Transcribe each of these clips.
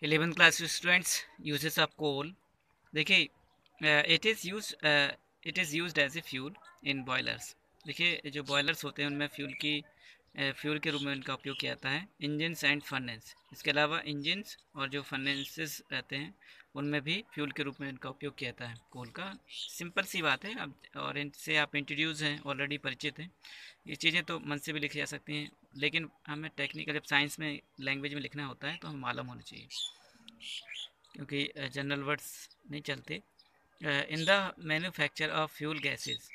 11th class students, uses of coal. देखिए it is used as a fuel in boilers. देखिए जो boilers होते हैं उनमें फ्यूल के रूप में इनका उपयोग किया जाता है। इंजन्स एंड फर्नेस, इसके अलावा इंजन्स और जो फर्नेसेस रहते हैं उनमें भी फ्यूल के रूप में इनका उपयोग किया जाता है कोल का। सिंपल सी बात है अब, और इनसे आप इंट्रोड्यूस हैं, ऑलरेडी परिचित हैं। ये चीज़ें तो मन से भी लिखी जा सकती हैं, लेकिन हमें टेक्निकल जब साइंस में लैंग्वेज में लिखना होता है तो हमें मालूम होना चाहिए, क्योंकि जनरल वर्ड्स नहीं चलते। In the manufacture of fuel gases,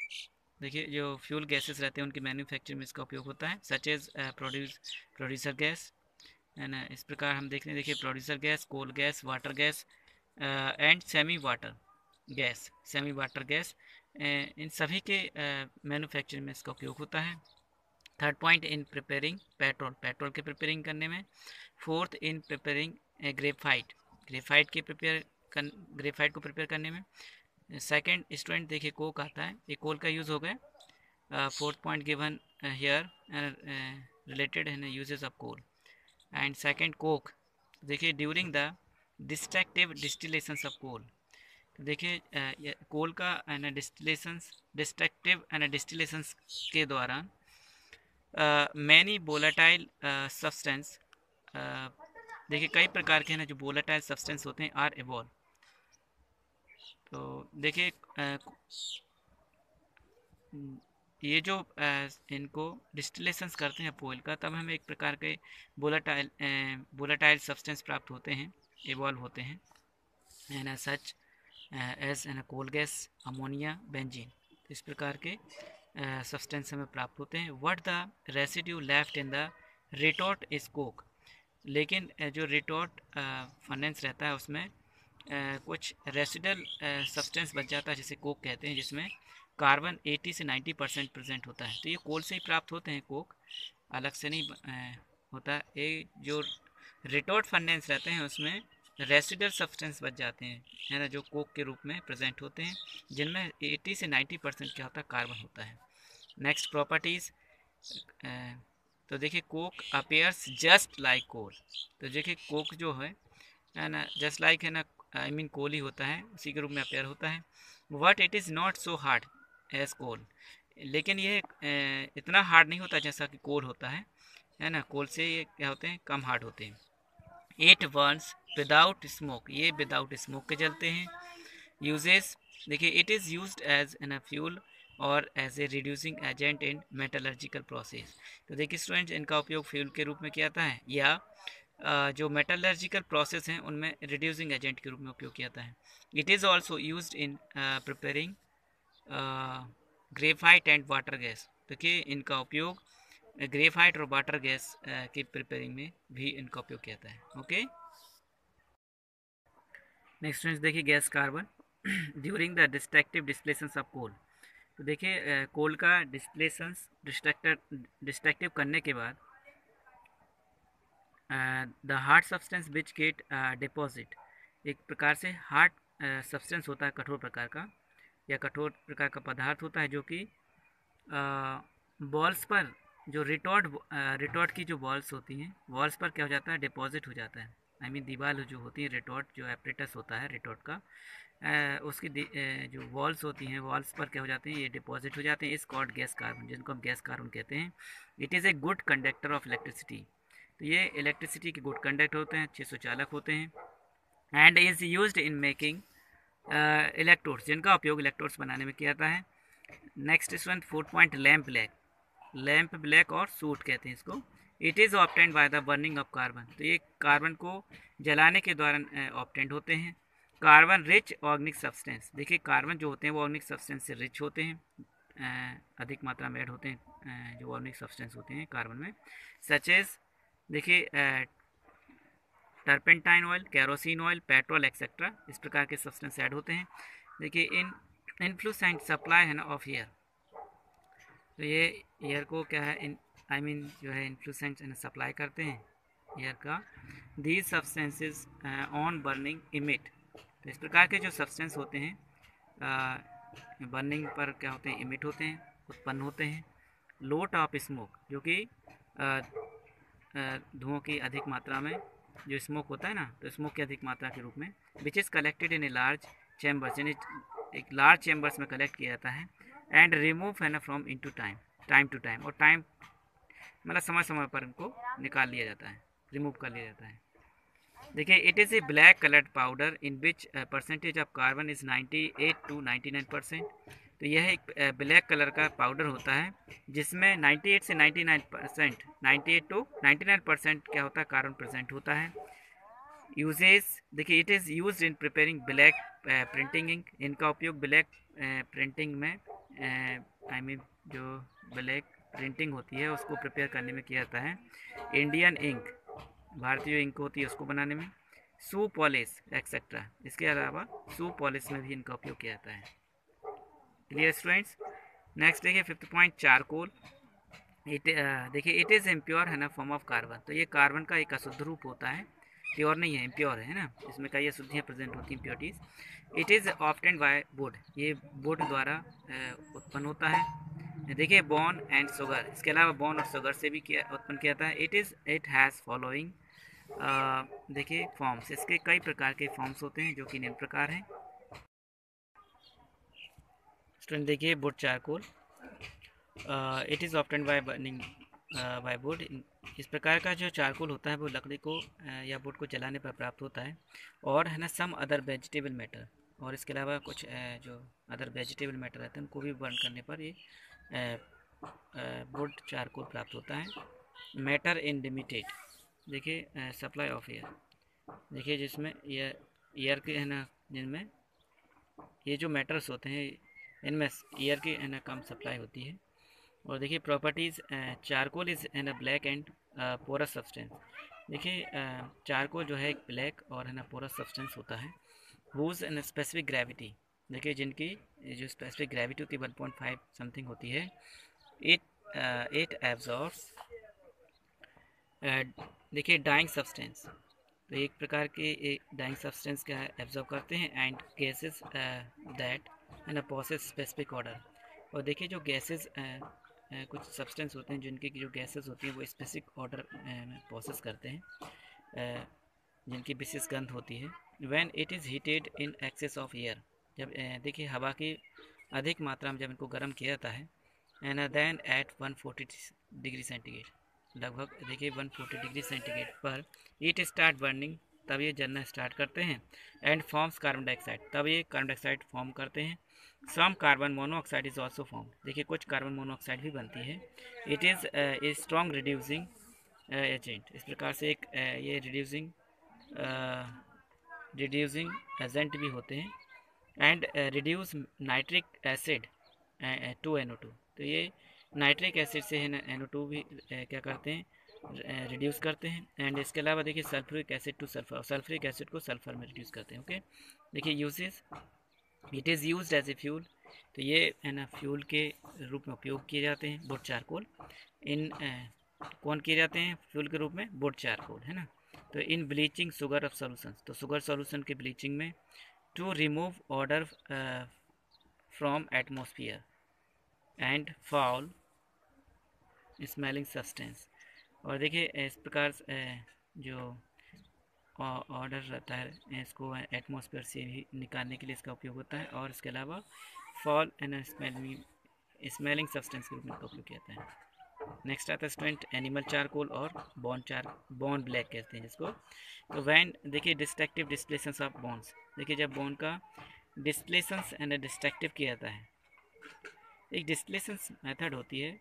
देखिए जो फ्यूल गैसेस रहते हैं उनके मैन्युफैक्चर में इसका उपयोग होता है, सच एज प्रोड्यूसर गैस, है ना। इस प्रकार हम देख रहे हैं, देखिए producer gas, coal gas, water gas and semi water gas, इन सभी के मैन्युफैक्चर में इसका उपयोग होता है। Third point, in preparing petrol के प्रिपेयरिंग करने में। Fourth, in preparing graphite graphite को प्रिपेयर करने में। सेकंड स्टूडेंट देखिए कोक आता है, ये कोल का यूज़ हो गया। Fourth point given here related है ना uses of coal. And second coke, देखिए during the destructive distillations of coal. तो देखिए कोल का डिस्ट्रक्टिव डिस्टिलेशंस के दौरान मैनी वोलेटाइल सब्सटेंस, देखिए कई प्रकार के हैं ना जो वोलेटाइल सब्सटेंस होते हैं आर इवॉल्व। तो देखिए ये जो इनको डिस्टिलेशंस करते हैं कोयल का, तब हमें एक प्रकार के वोलेटाइल सब्सटेंस प्राप्त होते हैं, इवॉल्व होते हैं, and such as an coal gas, ammonia, benzene. इस प्रकार के सब्सटेंस हमें प्राप्त होते हैं। What the residue left in the retort is coke, लेकिन जो रिटोर्ट फर्नेस रहता है उसमें कुछ रेसिडल सब्सटेंस बच जाता है जिसे कोक कहते हैं, जिसमें कार्बन 80 से 90% प्रेजेंट होता है। तो ये कोल से ही प्राप्त होते हैं, कोक अलग से नहीं होता। ये जो रिटोर्ट फर्नेस रहते हैं उसमें रेसिडल सब्सटेंस बच जाते हैं, है ना, जो कोक के रूप में प्रेजेंट होते हैं, जिनमें 80 से 90% क्या होता है, कार्बन होता है। नेक्स्ट प्रॉपर्टीज़, तो देखिए कोक अपेयर्स जस्ट लाइक कोल। तो देखिए कोक जो है ना, जस्ट लाइक है ना, आई मीन कोल ही होता है, उसी के रूप में अपेयर होता है। But it is not so hard as coal, लेकिन ये इतना हार्ड नहीं होता जैसा कि कोल होता है ना। कोल से ये क्या होते हैं, कम हार्ड होते हैं। इट बर्न्स विदाउट स्मोक, ये विदाउट स्मोक के जलते हैं। यूजेस, देखिए it is used as an fuel और as a reducing agent in metallurgical process. तो देखिए स्टूडेंट्स, इनका उपयोग फ्यूल के रूप में किया जाता है, या जो मेटलर्जिकल प्रोसेस हैं उनमें रिड्यूसिंग एजेंट के रूप में उपयोग किया जाता है। It is also used in preparing graphite and water gas. देखिए इनका उपयोग ग्रेफाइट और वाटर गैस की प्रिपेयरिंग में भी इनका उपयोग किया जाता है। ओके, नेक्स्ट स्टूडेंट्स देखिए gas carbon during the destructive displacements of coal. तो देखिए कोल का डिस्ट्रक्टिव करने के बाद the hard substance which get deposit, एक प्रकार से हार्ड सब्सटेंस होता है, कठोर प्रकार का या कठोर प्रकार का पदार्थ होता है, जो कि बॉल्स पर जो रिटॉर्ट की जो बॉल्स होती हैं, बॉल्स पर क्या हो जाता है, डिपॉजिट हो जाता है। आई मीन दीवार जो होती है, रिटॉर्ट जो एपरेटस होता है रिटॉर्ट का, उसकी जो वॉल्स होती हैं, वॉल्स पर क्या हो जाते हैं, ये डिपॉजिट हो जाते हैं। इस कॉल्ड गैस कार्बन, जिनको हम गैस कार्बन कहते हैं। It is a good conductor of electricity, तो ये इलेक्ट्रिसिटी के गुड कंडक्टर होते हैं, अच्छे सुचालक होते हैं। And is used in making electrodes, जिनका उपयोग इलेक्ट्रोड्स बनाने में किया जाता है। नेक्स्ट इस one, fourth point, lamp black और सूट कहते हैं इसको। It is obtained by the burning of carbon, तो ये कार्बन को जलाने के दौरान ऑप्टेंड होते हैं। कार्बन रिच ऑर्गेनिक सब्सटेंस, देखिए कार्बन जो होते हैं वो ऑर्गेनिक सब्सटेंस से रिच होते हैं, अधिक मात्रा में ऐड होते हैं जो ऑर्गेनिक सब्सटेंस होते हैं कार्बन में, सच एज देखिए turpentine oil, kerosene oil, petrol etcetera, इस प्रकार के सब्सटेंस ऐड होते हैं। देखिए इन इन्फ्लूस एंड सप्लाई है ना ऑफ एयर, तो ये एयर को क्या है, इन आई मीन जो है इन्फ्लुएंस एंड सप्लाई करते हैं एयर का। These substances on burning emit, तो इस प्रकार के जो सब्सटेंस होते हैं बर्निंग पर क्या होते हैं, इमिट होते हैं, उत्पन्न होते हैं। लोट ऑफ स्मोक, जो कि धुओं की अधिक मात्रा में जो स्मोक होता है ना, तो स्मोक की अधिक मात्रा के रूप में, which is collected in a large chambers, यानी एक लार्ज चैम्बर्स में कलेक्ट किया जाता है, एंड रिमूव है ना from into time to time, और टाइम मतलब समय समय पर इनको निकाल लिया जाता है, रिमूव कर लिया जाता है। देखिए, it is A black coloured powder in which percentage of carbon is 98 to 99%। तो यह एक ब्लैक कलर का पाउडर होता है जिसमें 98 से 99%, 98 to 99% क्या होता है, कार्बन प्रेजेंट होता है। यूजेस, देखिए, it is use in preparing black printing ink, इनका उपयोग ब्लैक प्रिंटिंग में, आई मीन जो ब्लैक प्रिंटिंग होती है उसको प्रिपेयर करने में किया जाता है। इंडियन इंक, भारतीय इंक होती है उसको बनाने में। शू पॉलिश एक्सेट्रा, इसके अलावा शू पॉलिश में भी इनका उपयोग किया जाता है। Clear students. नेक्स्ट देखिए 5th पॉइंट, चारकोल। देखिए, इट इज़ इम्प्योर है ना फॉर्म ऑफ कार्बन, तो ये कार्बन का एक अशुद्ध रूप होता है, प्योर नहीं है, इम्प्योर है ना, इसमें कई अशुद्धियाँ प्रेजेंट होती हैं, impurities. It is obtained bye would, ये वुड द्वारा उत्पन्न होता है। देखिए, बॉन एंड शुगर, इसके अलावा बॉन और शुगर से भी उत्पन्न किया जाता है। इट हैज़ फॉलोइंग, देखिए फॉर्म्स, इसके कई प्रकार के फॉर्म्स होते हैं जो कि निम्न प्रकार हैं। स्टूडेंट देखिए, wood charcoal, it is obtained by burning by wood. इस प्रकार का जो चारकोल होता है वो लकड़ी को या वुड को जलाने पर प्राप्त होता है, और है ना सम अदर वेजिटेबल मैटर, और इसके अलावा कुछ जो अदर वेजिटेबल मैटर रहते हैं उनको भी बर्न करने पर ये वुड चारकोल प्राप्त होता है। मैटर इन लिमिटेड, देखिए सप्लाई ऑफ एयर, देखिए जिसमें एयर के है ना, जिनमें ये जो मैटर्स होते हैं इनमें एयर की है ना कम सप्लाई होती है। और देखिए properties, charcoal is an a black and porous substance, देखिए चारकोल जो है एक ब्लैक और है ना पोरस सब्सटेंस होता है। हुज एन स्पेसिफिक ग्रेविटी, देखिए जिनकी जो स्पेसिफिक ग्रेविटी होती है 1.5 समथिंग होती है। इट एब्जॉर्ब्स, देखिए डाइंग सब्सटेंस, तो एक प्रकार के डाइंग सब्सटेंस क्या है, एब्जॉर्ब करते हैं, and gases that an a possess specific order, और देखिए जो गैसेस कुछ सब्सटेंस होते हैं जिनकी जो गैसेस होती हैं वो स्पेसिफिक ऑर्डर में प्रोसेस करते हैं, जिनकी विशेष गंध होती है। When it is heated in excess of air, जब देखिए हवा की अधिक मात्रा में जब इनको गर्म किया जाता है, and then at 140 degree centigrade, लगभग देखिए 140 डिग्री सेंटीग्रेड पर इट स्टार्ट बर्निंग, तब ये जलना स्टार्ट करते हैं, एंड फॉर्म्स कार्बन डाइऑक्साइड, तब ये कार्बन डाइऑक्साइड फॉर्म करते हैं। Some carbon monoxide is also form, देखिए कुछ कार्बन मोनोऑक्साइड भी बनती है। It is a strong reducing agent, इस प्रकार से एक ये रिड्यूसिंग एजेंट भी होते हैं। And reduce nitric acid to NO2, तो ये नाइट्रिक एसिड से है ना NO2 भी क्या करते हैं, रिड्यूस करते हैं। एंड इसके अलावा देखिए sulphuric acid to sulphur, sulphuric acid को सल्फर में रिड्यूस करते हैं। ओके, देखिए uses, it is use as a fuel, तो ये है ना फ्यूल के रूप में उपयोग किए जाते हैं वुड चारकोल। इन कौन किए जाते हैं फ्यूल के रूप में, वुड चारकोल, है ना। तो in bleaching sugar of solution, तो शुगर सॉल्यूशन के ब्लीचिंग में, to remove order from atmosphere and foul smelling substance, और देखिए इस प्रकार जो ऑर्डर रहता है इसको एटमॉस्फेयर से भी निकालने के लिए इसका उपयोग होता है, और इसके अलावा फॉल एंड स्मेलिंग सब्सटेंस के रूप में इसका उपयोग किया जाता है। नेक्स्ट आता है स्टूडेंट एनिमल चारकोल और बॉन ब्लैक कहते हैं जिसको। तो वैन देखिए डिस्ट्रक्टिव डिस्प्लेशंस ऑफ बॉन्स, देखिए जब बॉन का डिस्प्लेशंस एंड डिस्ट्रक्टिव किया जाता है, एक डिस्प्लेशंस मेथड होती है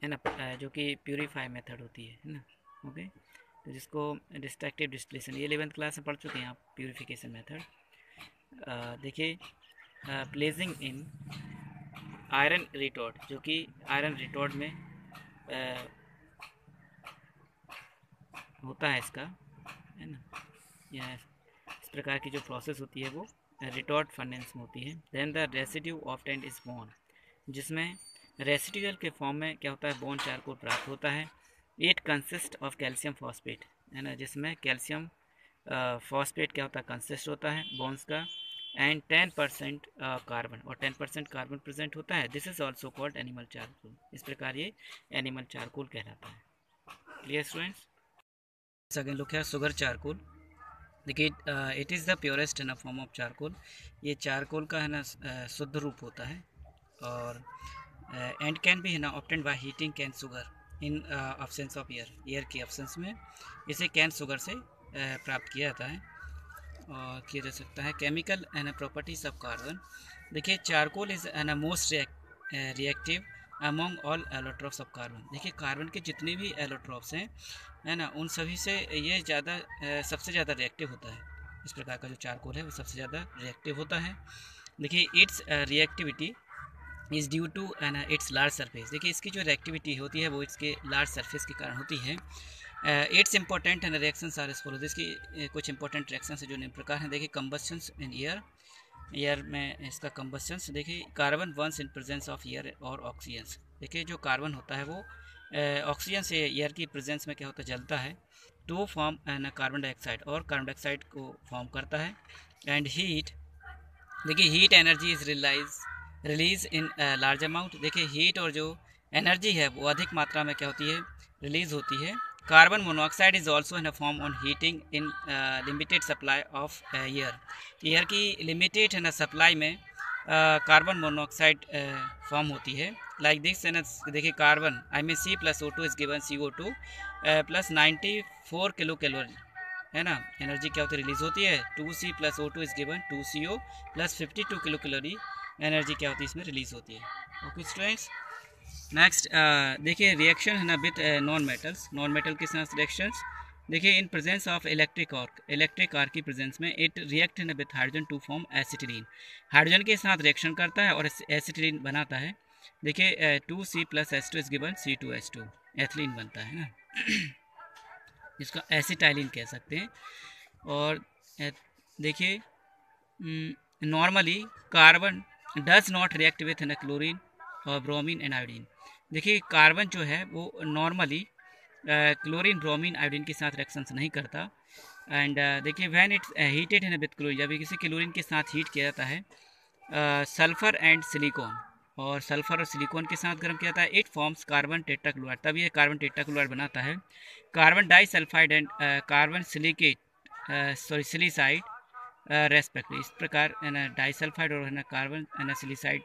ना, जो कि प्यूरीफाई मेथड होती है ना। ओके, तो जिसको डिस्ट्रक्टिव डिस्टिलेशन, ये 11th क्लास में पढ़ चुके हैं आप, प्यूरिफिकेशन मेथड। देखिए प्लेसिंग इन आयरन रिटॉर्ड, जो कि आयरन रिटॉर्ड में होता है इसका, है ना, यह इस प्रकार की जो प्रोसेस होती है वो रिटॉर्ड फर्नेस में होती है। Then the residue obtained is bone, जिसमें रेसिड्यूअल के फॉर्म में क्या होता है, बोन चारकोल प्राप्त होता है। It consist of calcium phosphate, है ना, जिसमें कैल्शियम फॉस्फेट क्या होता है, कंसिस्ट होता है बोन्स का, एंड 10% कार्बन, और 10% कार्बन प्रेजेंट होता है। This is also called animal charcoal, इस प्रकार ये एनिमल चारकोल कहलाता है। Clear students. सेकेंड लुक है शुगर चारकोल। देखिए इट इज़ द प्योरेस्ट है ना फॉर्म ऑफ चारकोल। ये चारकोल का है ना शुद्ध रूप होता है और एंड कैन भी है ना obtained by heating cane sugar in absence of air की ऑब्सेंस में इसे कैन शुगर से प्राप्त किया जाता है और किया जा सकता है। Chemical and properties of carbon. देखिए charcoal is an most reactive among all allotropes of carbon. देखिए कार्बन के जितने भी एलोट्रॉप्स हैं है ना उन सभी से ये ज़्यादा सबसे ज़्यादा रिएक्टिव होता है। इस प्रकार का जो चारकोल है वो सबसे ज़्यादा रिएक्टिव होता है। देखिए its reactivity is due to its large surface. देखिए इसकी जो रिएक्टिविटी होती है वो इसके लार्ज सरफेस के कारण होती है। Its important and reactions are as follows. इसकी कुछ इंपॉर्टेंट रिएक्शंस है जो निम्न प्रकार हैं। देखिए कंबस्शंस इन एयर में इसका कंबस्शंस। देखिए carbon once in presence of air और ऑक्सीजन। देखिए जो कार्बन होता है वो ऑक्सीजन से एयर की प्रेजेंस में क्या होता है जलता है टू फॉर्म कार्बन डाइऑक्साइड और कार्बन डाइऑक्साइड को फॉर्म करता है। And heat. देखिए heat energy is release in large amount. देखिए हीट और जो एनर्जी है वो अधिक मात्रा में क्या होती है रिलीज होती है। Carbon monoxide is also in a form on heating in limited supply of air की लिमिटेड है ना सप्लाई में कार्बन मोनोऑक्साइड फॉर्म होती है। लाइक दिस है ना। देखिए carbon I mean C+O2 is given CO2 plus 94 kilo calorie है ना एनर्जी क्या होती है रिलीज होती है। 2C+O2 is given 2CO plus 52 kilo calorie energy क्या होती है इसमें रिलीज होती है। ओके स्टूडेंट्स नेक्स्ट देखिए रिएक्शन है ना with non metals. Non metal के साथ रिएक्शंस। देखिए in presence of electric arc की प्रेजेंस में इट रिएक्ट है ना with hydrogen to form acetylene. Hydrogen के साथ रिएक्शन करता है और एसिटिलीन बनाता है। देखिए 2C+H2 is given C2H2 ethylene बनता है ना जिसका एसिटाइलिन कह सकते हैं। और देखिए normally carbon does not react with न क्लोरीन और ब्रोमीन एंड आयोडीन। देखिए कार्बन जो है वो नॉर्मली क्लोरीन ब्रोमीन आयोडीन के साथ रिएक्शंस नहीं करता। एंड देखिए व्हेन इट्स हीटेड है ना विथ क्लोरीन, जब किसी क्लोरीन के साथ हीट किया जाता है सल्फर एंड सिलिकॉन और सल्फर और सिलिकॉन के साथ गर्म किया जाता है इट फॉर्म्स कार्बन टेट्राक्लोराइड। तब ये कार्बन टेट्राक्लोराइड बनाता है। Carbon disulphide and carbon silicide respect. इस प्रकार है ना डाइसल्फाइड और है ना कार्बन है ना सिलिसाइड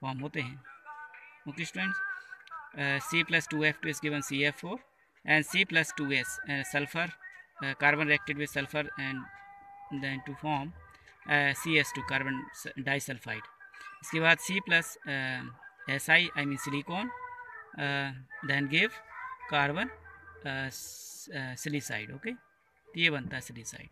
फॉर्म होते हैं। Okay students C+2F2 is given CF4 and C+2S sulfur carbon reacted with sulfur and then to form CS2 carbon disulfide। इसके बाद C+Si I mean silicon then give carbon silicide। Okay ये बनता है सिलिसाइड।